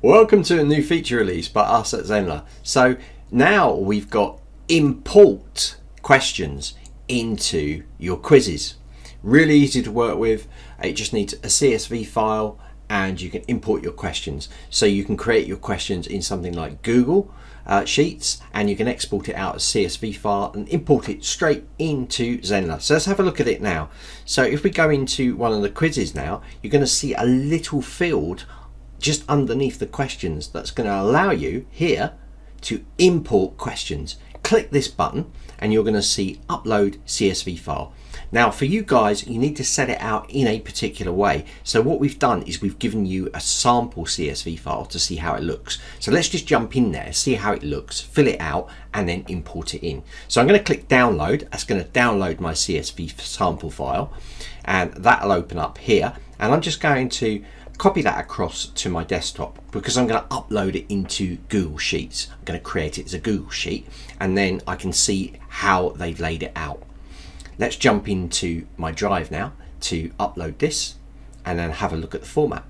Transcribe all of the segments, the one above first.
Welcome to a new feature release by us at Zenler. So now we've got import questions into your quizzes. Really easy to work with. It just needs a CSV file and you can import your questions. So you can create your questions in something like Google Sheets, and you can export it out as CSV file and import it straight into Zenler. So let's have a look at it now. So if we go into one of the quizzes now, you're going to see a little field just underneath the questions that's going to allow you here to import questions. Click this button and you're going to see upload CSV file. Now for you guys, you need to set it out in a particular way. So what we've done is we've given you a sample CSV file to see how it looks. So let's just jump in there, see how it looks, fill it out and then import it in. So I'm going to click download. That's going to download my CSV sample file and that'll open up here, and I'm just going to copy that across to my desktop because I'm going to upload it into Google Sheets. I'm going to create it as a Google Sheet and then I can see how they've laid it out. Let's jump into my drive now to upload this and then have a look at the format.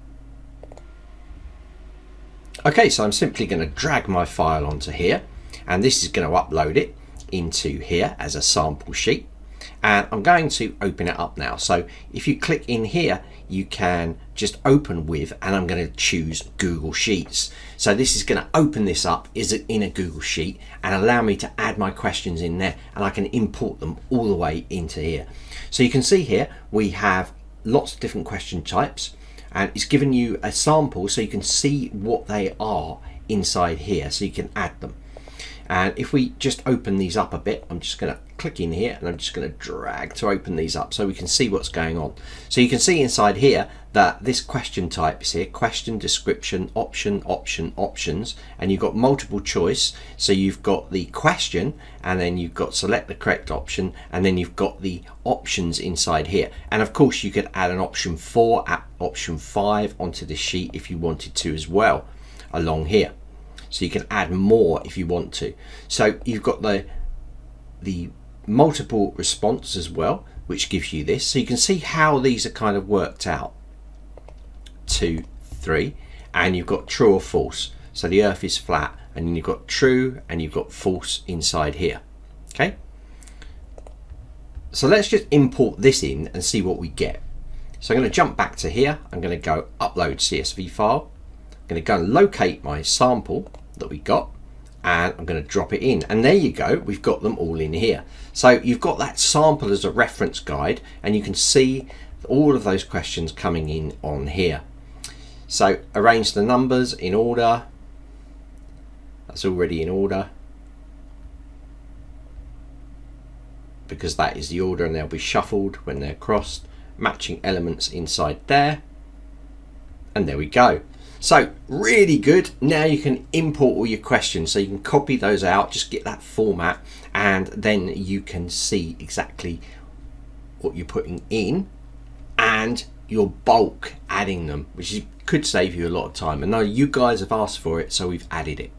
Okay, so I'm simply going to drag my file onto here and this is going to upload it into here as a sample sheet, and I'm going to open it up now. So if you click in here, you can just open with, and I'm going to choose Google Sheets. So this is going to open this up in a Google Sheet and allow me to add my questions in there, and I can import them all the way into here. So you can see here we have lots of different question types, and it's given you a sample so you can see what they are inside here, so you can add them. And if we just open these up a bit, I'm just going to click in here and I'm just going to drag to open these up so we can see what's going on. So you can see inside here that this question type is here: question, description, option, option, options, and you've got multiple choice. So you've got the question and then you've got select the correct option, and then you've got the options inside here. And of course you could add an option 4, option 5 onto this sheet if you wanted to as well along here. So you can add more if you want to. So you've got the multiple response as well, which gives you this. So you can see how these are kind of worked out. 2, 3, and you've got true or false. So the earth is flat, and then you've got true and you've got false inside here. Okay. So let's just import this in and see what we get. So I'm going to jump back to here. I'm going to go upload CSV file. I'm going to go and locate my sample that we got, and I'm going to drop it in, and there you go, we've got them all in here. So you've got that sample as a reference guide, and you can see all of those questions coming in on here. So arrange the numbers in order. That's already in order because that is the order, and they'll be shuffled when they're crossed. Matching elements inside there, and there we go. So really good. Now you can import all your questions, so you can copy those out, just get that format, and then you can see exactly what you're putting in and your bulk adding them, which could save you a lot of time. And now you guys have asked for it, so we've added it.